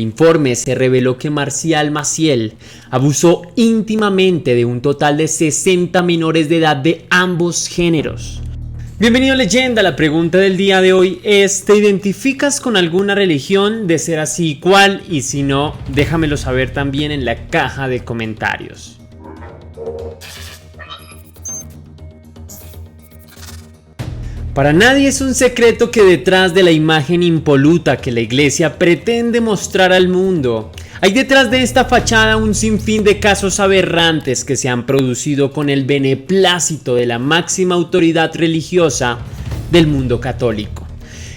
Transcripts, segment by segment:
Informe se reveló que Marcial Maciel abusó íntimamente de un total de 60 menores de edad de ambos géneros. Bienvenido Leyenda, la pregunta del día de hoy es: ¿te identificas con alguna religión? De ser así, ¿cuál? Y si no, déjamelo saber también en la caja de comentarios. Para nadie es un secreto que detrás de la imagen impoluta que la iglesia pretende mostrar al mundo, hay detrás de esta fachada un sinfín de casos aberrantes que se han producido con el beneplácito de la máxima autoridad religiosa del mundo católico.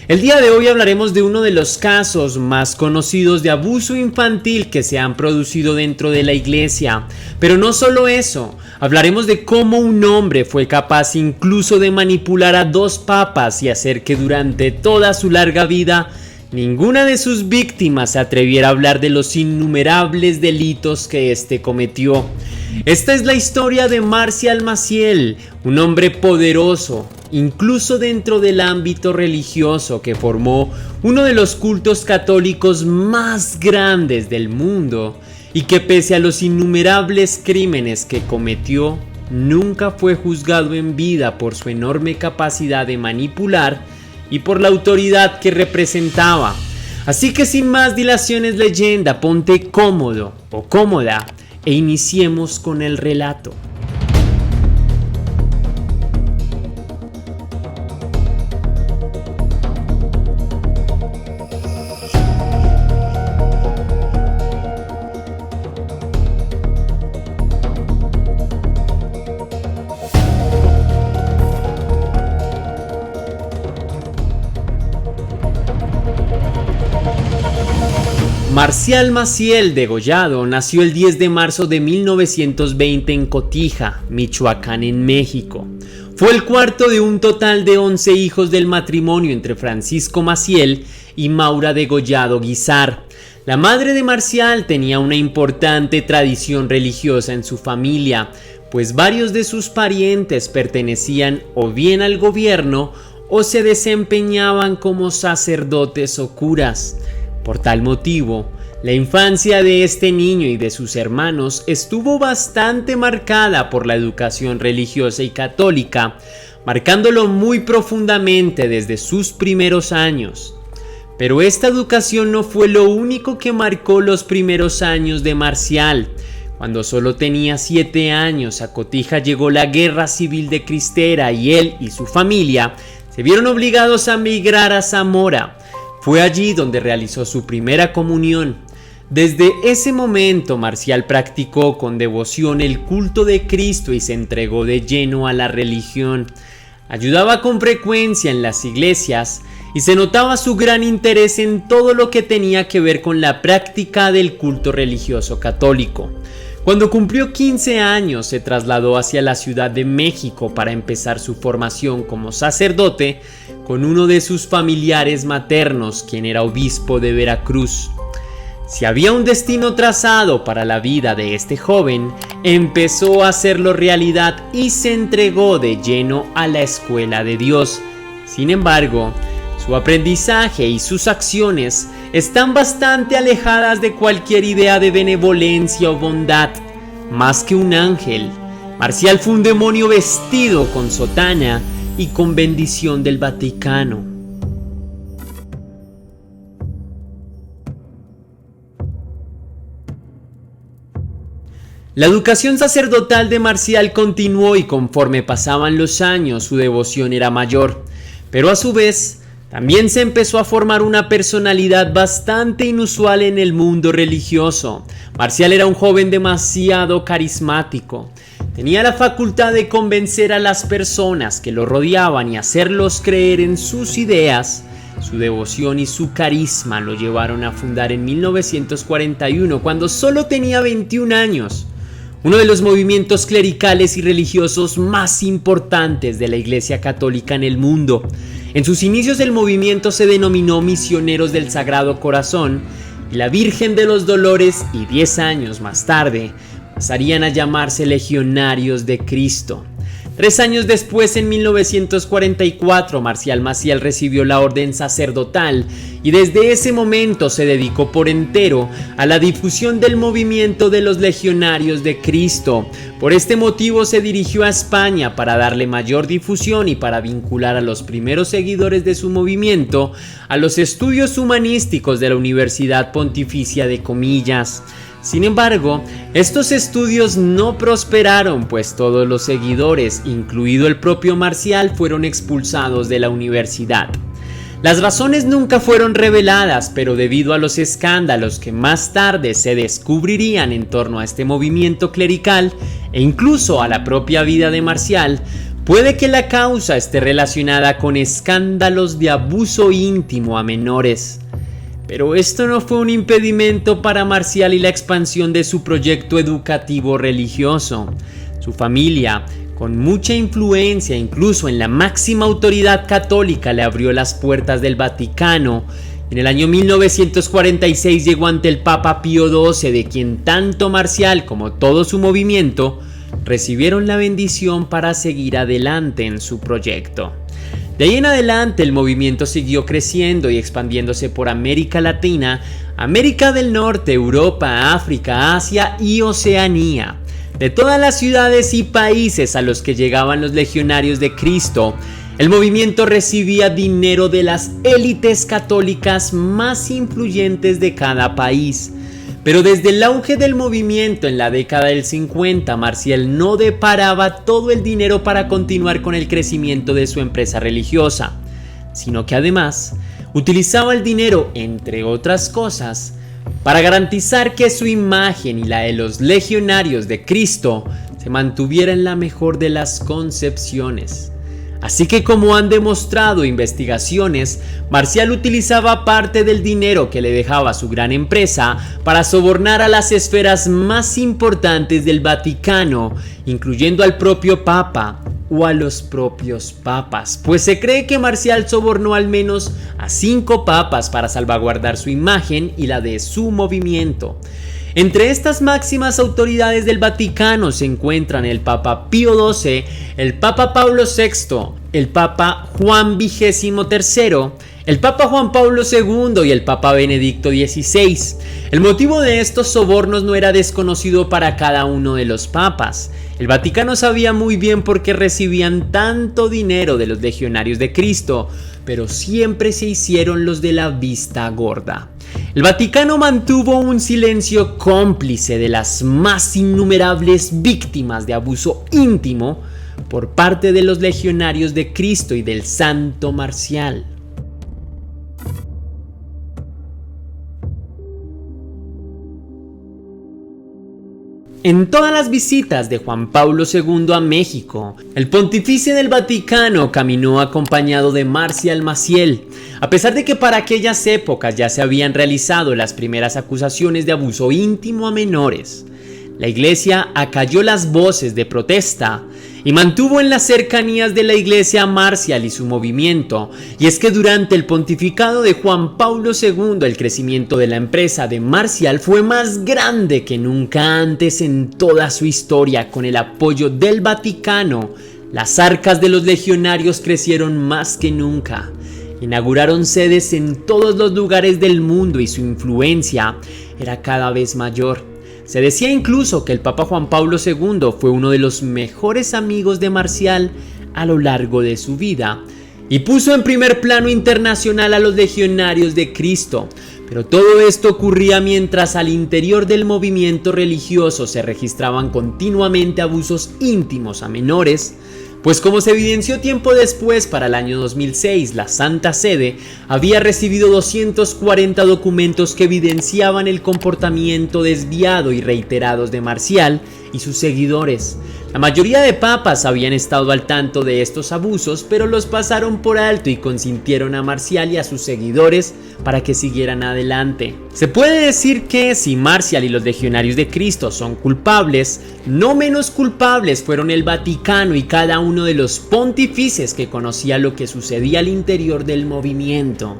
El día de hoy hablaremos de uno de los casos más conocidos de abuso infantil que se han producido dentro de la iglesia. Pero no solo eso, hablaremos de cómo un hombre fue capaz incluso de manipular a 2 papas y hacer que durante toda su larga vida ninguna de sus víctimas se atreviera a hablar de los innumerables delitos que éste cometió. Esta es la historia de Marcial Maciel, un hombre poderoso, incluso dentro del ámbito religioso, que formó uno de los cultos católicos más grandes del mundo y que, pese a los innumerables crímenes que cometió, nunca fue juzgado en vida por su enorme capacidad de manipular y por la autoridad que representaba. Así que sin más dilaciones, Leyenda, ponte cómodo o cómoda e iniciemos con el relato. Marcial Maciel Degollado nació el 10 de marzo de 1920 en Cotija, Michoacán, en México. Fue el cuarto de un total de 11 hijos del matrimonio entre Francisco Maciel y Maura Degollado Guizar. La madre de Marcial tenía una importante tradición religiosa en su familia, pues varios de sus parientes pertenecían o bien al gobierno o se desempeñaban como sacerdotes o curas. Por tal motivo, la infancia de este niño y de sus hermanos estuvo bastante marcada por la educación religiosa y católica, marcándolo muy profundamente desde sus primeros años. Pero esta educación no fue lo único que marcó los primeros años de Marcial. Cuando solo tenía 7 años, a Cotija llegó la Guerra Civil de Cristera y él y su familia se vieron obligados a migrar a Zamora. Fue allí donde realizó su primera comunión. Desde ese momento, Marcial practicó con devoción el culto de Cristo y se entregó de lleno a la religión. Ayudaba con frecuencia en las iglesias y se notaba su gran interés en todo lo que tenía que ver con la práctica del culto religioso católico. Cuando cumplió 15 años, se trasladó hacia la Ciudad de México para empezar su formación como sacerdote con uno de sus familiares maternos, quien era obispo de Veracruz. Si había un destino trazado para la vida de este joven, empezó a hacerlo realidad y se entregó de lleno a la escuela de Dios. Sin embargo, su aprendizaje y sus acciones están bastante alejadas de cualquier idea de benevolencia o bondad. Más que un ángel, Marcial fue un demonio vestido con sotana y con bendición del Vaticano. La educación sacerdotal de Marcial continuó y conforme pasaban los años su devoción era mayor, pero a su vez también se empezó a formar una personalidad bastante inusual en el mundo religioso. Marcial era un joven demasiado carismático. Tenía la facultad de convencer a las personas que lo rodeaban y hacerlos creer en sus ideas. Su devoción y su carisma lo llevaron a fundar en 1941, cuando solo tenía 21 años, uno de los movimientos clericales y religiosos más importantes de la Iglesia Católica en el mundo. En sus inicios el movimiento se denominó Misioneros del Sagrado Corazón y la Virgen de los Dolores, y 10 años más tarde pasarían a llamarse Legionarios de Cristo. 3 años después, en 1944, Marcial Maciel recibió la orden sacerdotal y desde ese momento se dedicó por entero a la difusión del movimiento de los Legionarios de Cristo. Por este motivo se dirigió a España para darle mayor difusión y para vincular a los primeros seguidores de su movimiento a los estudios humanísticos de la Universidad Pontificia de Comillas. Sin embargo, estos estudios no prosperaron, pues todos los seguidores, incluido el propio Marcial, fueron expulsados de la universidad. Las razones nunca fueron reveladas, pero debido a los escándalos que más tarde se descubrirían en torno a este movimiento clerical e incluso a la propia vida de Marcial, puede que la causa esté relacionada con escándalos de abuso íntimo a menores. Pero esto no fue un impedimento para Marcial y la expansión de su proyecto educativo religioso. Su familia, con mucha influencia incluso en la máxima autoridad católica, le abrió las puertas del Vaticano. En el año 1946 llegó ante el Papa Pío XII, de quien tanto Marcial como todo su movimiento recibieron la bendición para seguir adelante en su proyecto. De ahí en adelante el movimiento siguió creciendo y expandiéndose por América Latina, América del Norte, Europa, África, Asia y Oceanía. De todas las ciudades y países a los que llegaban los Legionarios de Cristo, el movimiento recibía dinero de las élites católicas más influyentes de cada país. Pero desde el auge del movimiento en la década del 50, Marcial no deparaba todo el dinero para continuar con el crecimiento de su empresa religiosa, sino que además utilizaba el dinero, entre otras cosas, para garantizar que su imagen y la de los Legionarios de Cristo se mantuviera en la mejor de las concepciones. Así que, como han demostrado investigaciones, Marcial utilizaba parte del dinero que le dejaba su gran empresa para sobornar a las esferas más importantes del Vaticano, incluyendo al propio Papa o a los propios papas, pues se cree que Marcial sobornó al menos a 5 papas para salvaguardar su imagen y la de su movimiento. Entre estas máximas autoridades del Vaticano se encuentran el Papa Pío XII, el Papa Pablo VI, el Papa Juan XXIII, el Papa Juan Pablo II y el Papa Benedicto XVI. El motivo de estos sobornos no era desconocido para cada uno de los papas. El Vaticano sabía muy bien por qué recibían tanto dinero de los Legionarios de Cristo, pero siempre se hicieron los de la vista gorda. El Vaticano mantuvo un silencio cómplice de las más innumerables víctimas de abuso íntimo por parte de los Legionarios de Cristo y del Santo Marcial. En todas las visitas de Juan Pablo II a México, el pontífice del Vaticano caminó acompañado de Marcial Maciel. A pesar de que para aquellas épocas ya se habían realizado las primeras acusaciones de abuso íntimo a menores, la Iglesia acalló las voces de protesta y mantuvo en las cercanías de la Iglesia a Marcial y su movimiento. Y es que durante el pontificado de Juan Pablo II, el crecimiento de la empresa de Marcial fue más grande que nunca antes en toda su historia. Con el apoyo del Vaticano, las arcas de los legionarios crecieron más que nunca. Inauguraron sedes en todos los lugares del mundo y su influencia era cada vez mayor. Se decía incluso que el Papa Juan Pablo II fue uno de los mejores amigos de Marcial a lo largo de su vida y puso en primer plano internacional a los Legionarios de Cristo. Pero todo esto ocurría mientras al interior del movimiento religioso se registraban continuamente abusos íntimos a menores, pues como se evidenció tiempo después, para el año 2006, la Santa Sede había recibido 240 documentos que evidenciaban el comportamiento desviado y reiterados de Marcial y sus seguidores. La mayoría de papas habían estado al tanto de estos abusos, pero los pasaron por alto y consintieron a Marcial y a sus seguidores para que siguieran adelante. Se puede decir que si Marcial y los Legionarios de Cristo son culpables, no menos culpables fueron el Vaticano y cada uno de los pontífices que conocía lo que sucedía al interior del movimiento.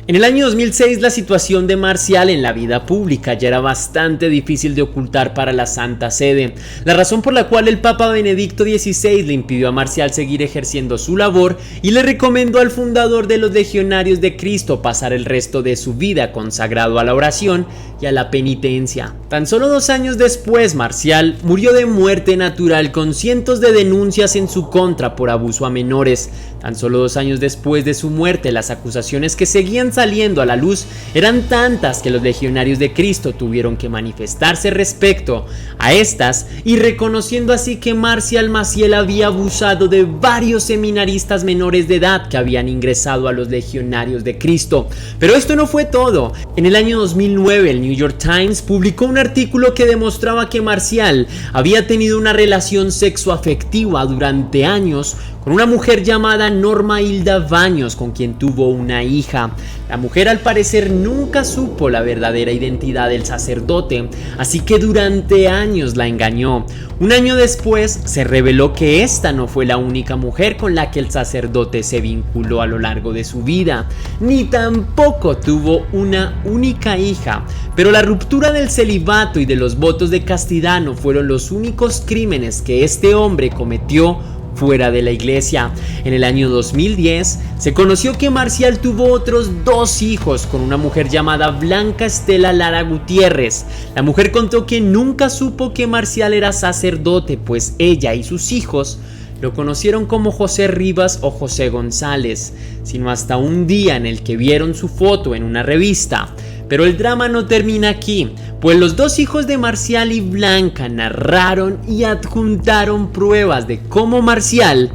En el año 2006 la situación de Marcial en la vida pública ya era bastante difícil de ocultar para la Santa Sede, la razón por la cual el Papa Benedicto XVI le impidió a Marcial seguir ejerciendo su labor y le recomendó al fundador de los Legionarios de Cristo pasar el resto de su vida consagrado a la oración y a la penitencia. Tan solo 2 años después, Marcial murió de muerte natural con cientos de denuncias en su contra por abuso a menores. Tan solo 2 años después de su muerte, las acusaciones que seguían saliendo a la luz eran tantas que los Legionarios de Cristo tuvieron que manifestarse respecto a estas y reconociendo así que Marcial Maciel había abusado de varios seminaristas menores de edad que habían ingresado a los Legionarios de Cristo. Pero esto no fue todo. En el año 2009 el New York Times publicó un artículo que demostraba que Marcial había tenido una relación sexoafectiva durante años con una mujer llamada Norma Hilda Baños, con quien tuvo una hija. La mujer al parecer nunca supo la verdadera identidad del sacerdote, así que durante años la engañó. Un año después se reveló que esta no fue la única mujer con la que el sacerdote se vinculó a lo largo de su vida, ni tampoco tuvo una única hija. Pero la ruptura del celibato y de los votos de castidad no fueron los únicos crímenes que este hombre cometió fuera de la iglesia. En el año 2010 se conoció que Marcial tuvo otros 2 hijos con una mujer llamada Blanca Estela Lara Gutiérrez. La mujer contó que nunca supo que Marcial era sacerdote, pues ella y sus hijos lo conocieron como José Rivas o José González, sino hasta un día en el que vieron su foto en una revista. Pero el drama no termina aquí, pues los 2 hijos de Marcial y Blanca narraron y adjuntaron pruebas de cómo Marcial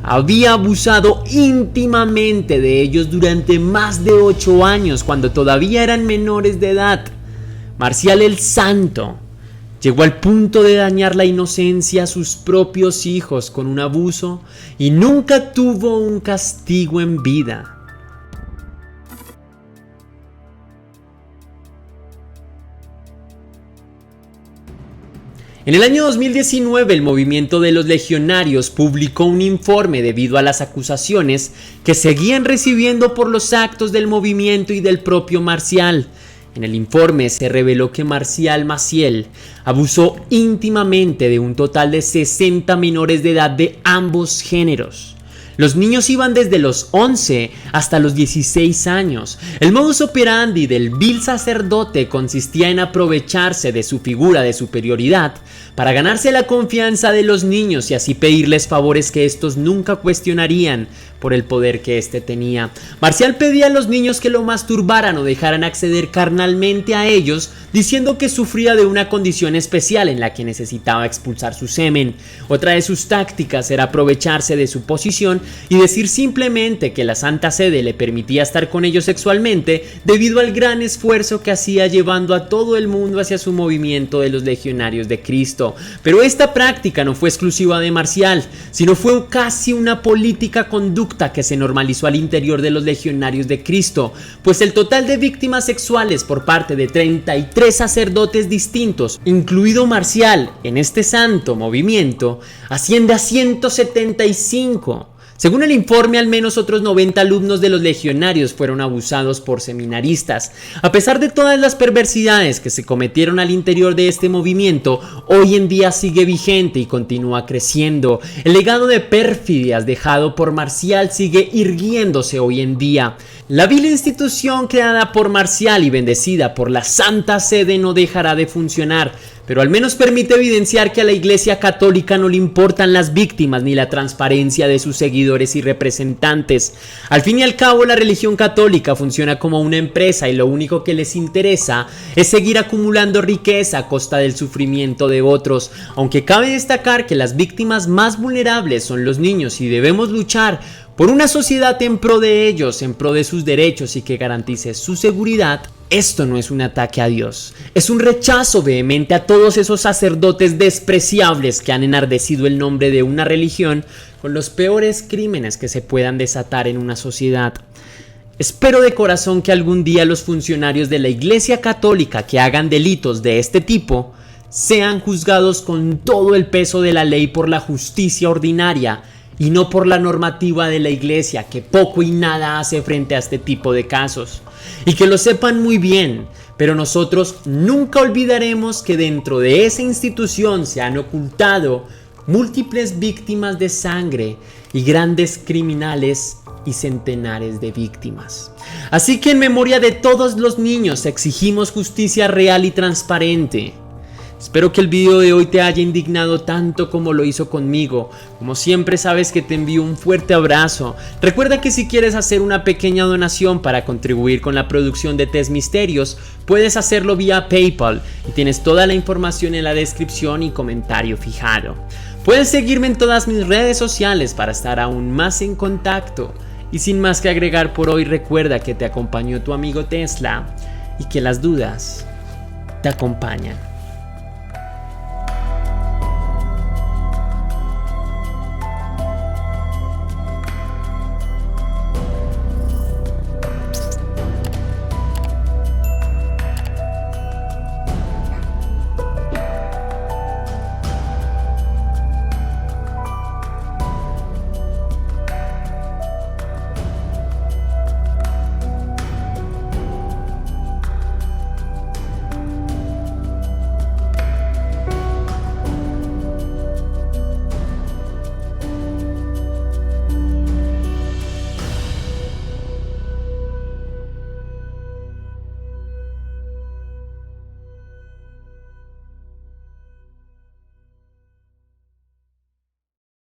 había abusado íntimamente de ellos durante más de 8 años cuando todavía eran menores de edad. Marcial el Santo llegó al punto de dañar la inocencia a sus propios hijos con un abuso y nunca tuvo un castigo en vida. En el año 2019, el movimiento de los legionarios publicó un informe debido a las acusaciones que seguían recibiendo por los actos del movimiento y del propio Marcial. En el informe se reveló que Marcial Maciel abusó íntimamente de un total de 60 menores de edad de ambos géneros. Los niños iban desde los 11 hasta los 16 años. El modus operandi del vil sacerdote consistía en aprovecharse de su figura de superioridad para ganarse la confianza de los niños y así pedirles favores que estos nunca cuestionarían por el poder que éste tenía. Marcial pedía a los niños que lo masturbaran o dejaran acceder carnalmente a ellos, diciendo que sufría de una condición especial en la que necesitaba expulsar su semen. Otra de sus tácticas era aprovecharse de su posición y decir simplemente que la Santa Sede le permitía estar con ellos sexualmente debido al gran esfuerzo que hacía llevando a todo el mundo hacia su movimiento de los Legionarios de Cristo. Pero esta práctica no fue exclusiva de Marcial, sino fue casi una política conducta que se normalizó al interior de los Legionarios de Cristo, pues el total de víctimas sexuales por parte de 33 sacerdotes distintos, incluido Marcial, en este santo movimiento, asciende a 175. Según el informe, al menos otros 90 alumnos de los legionarios fueron abusados por seminaristas. A pesar de todas las perversidades que se cometieron al interior de este movimiento, hoy en día sigue vigente y continúa creciendo. El legado de pérfidias dejado por Marcial sigue irguiéndose hoy en día. La vil institución creada por Marcial y bendecida por la Santa Sede no dejará de funcionar, pero al menos permite evidenciar que a la Iglesia Católica no le importan las víctimas ni la transparencia de sus seguidores y representantes. Al fin y al cabo, la religión católica funciona como una empresa y lo único que les interesa es seguir acumulando riqueza a costa del sufrimiento de otros, aunque cabe destacar que las víctimas más vulnerables son los niños y debemos luchar por una sociedad en pro de ellos, en pro de sus derechos y que garantice su seguridad. Esto no es un ataque a Dios, es un rechazo vehemente a todos esos sacerdotes despreciables que han enardecido el nombre de una religión con los peores crímenes que se puedan desatar en una sociedad. Espero de corazón que algún día los funcionarios de la Iglesia Católica que hagan delitos de este tipo sean juzgados con todo el peso de la ley por la justicia ordinaria y no por la normativa de la iglesia, que poco y nada hace frente a este tipo de casos. Y que lo sepan muy bien, pero nosotros nunca olvidaremos que dentro de esa institución se han ocultado múltiples víctimas de sangre y grandes criminales y centenares de víctimas. Así que en memoria de todos los niños exigimos justicia real y transparente. Espero que el video de hoy te haya indignado tanto como lo hizo conmigo. Como siempre, sabes que te envío un fuerte abrazo. Recuerda que si quieres hacer una pequeña donación para contribuir con la producción de Test Misterios, puedes hacerlo vía PayPal y tienes toda la información en la descripción y comentario fijado. Puedes seguirme en todas mis redes sociales para estar aún más en contacto. Y sin más que agregar por hoy, recuerda que te acompañó tu amigo Tesla y que las dudas te acompañan.